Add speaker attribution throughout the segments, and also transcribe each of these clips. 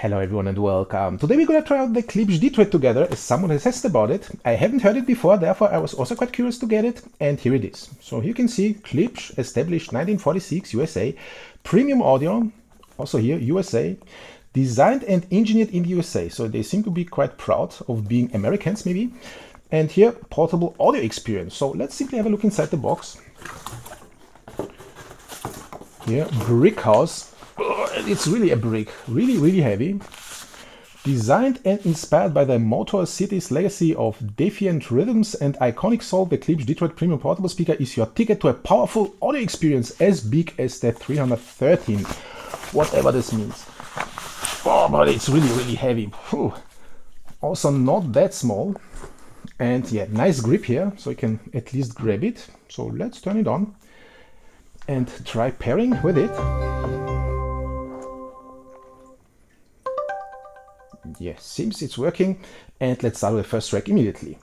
Speaker 1: Hello everyone and welcome. Today we're gonna try out the Klipsch Detroit together as someone has asked about it. I haven't heard it before, therefore I was also quite curious to get it, and here it is. So here you can see Klipsch, established 1946, USA, premium audio, also here USA, designed and engineered in the USA. So they seem to be quite proud of being Americans maybe. And here, portable audio experience. So let's simply have a look inside the box. Here, brick house. It's really a brick, really heavy. Designed and inspired by the Motor City's legacy of defiant rhythms and iconic soul, the Klipsch Detroit Premium Portable Speaker is your ticket to a powerful audio experience as big as the 313, whatever this means. Oh, but it's really heavy. Whew. Also not that small. And yeah, nice grip here, so you can at least grab it. So let's turn it on and try pairing with it. Yeah, seems it's working, and let's start with the first track immediately.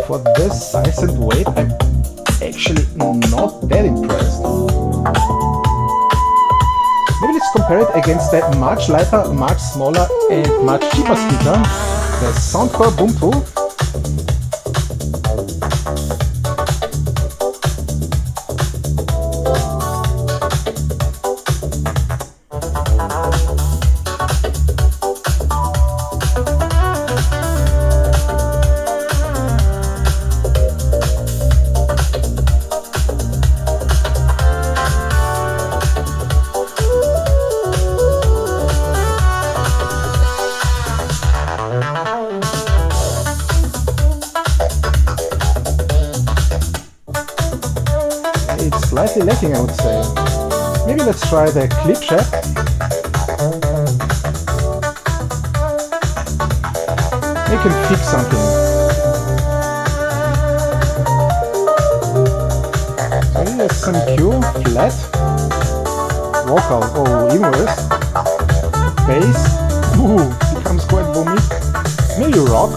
Speaker 1: For this size and weight, I'm actually not that impressed. Maybe let's compare it against the much lighter, much smaller and much cheaper speaker, the Soundcore Boom 2. It's slightly lacking, I would say. Maybe let's try the Klipsch app. They can fix something. So here's some Q, flat, vocal, oh even worse, bass, ooh, becomes quite boomy, maybe rock.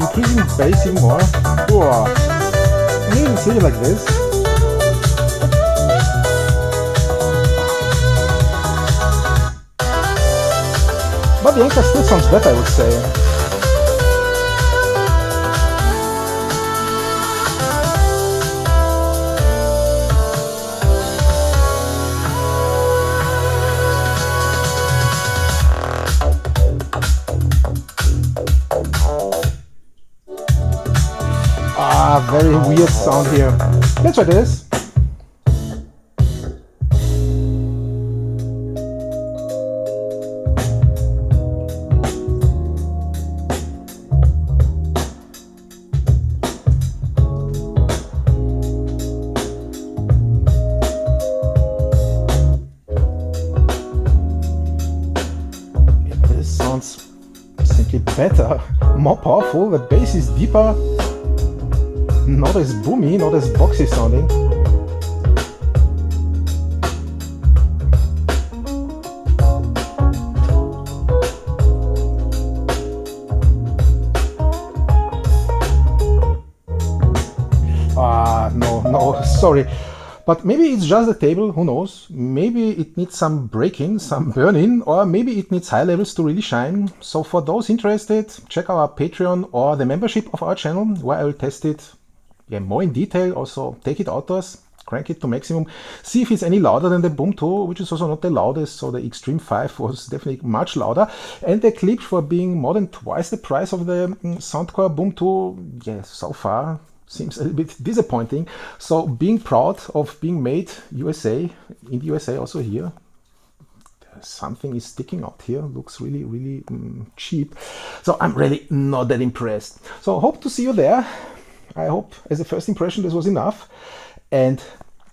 Speaker 1: Increasing bass even more. Whoa. Maybe it's really like this. But the anchor still sounds better, I would say. Very weird sound here. Let's try this. This sounds simply better, more powerful. The bass is deeper. Not as boomy, not as boxy sounding. No, sorry. But maybe it's just the table, who knows? Maybe it needs some break-in, some burn-in, or maybe it needs high levels to really shine. So for those interested, check our Patreon or the membership of our channel, where I will test it more in detail, also take it outdoors, crank it to maximum, see if it's any louder than the Boom 2, which is also not the loudest, so the Extreme 5 was definitely much louder, and the Klipsch for being more than twice the price of the Soundcore Boom 2, yeah, so far seems a little bit disappointing. So being proud of being made USA, in the USA also here, something is sticking out here, looks really cheap, so I'm really not that impressed. So hope to see you there. I hope as a first impression this was enough, and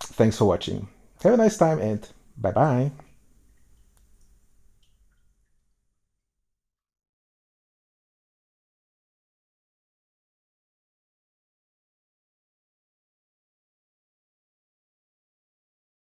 Speaker 1: thanks for watching. Have a nice time and bye bye.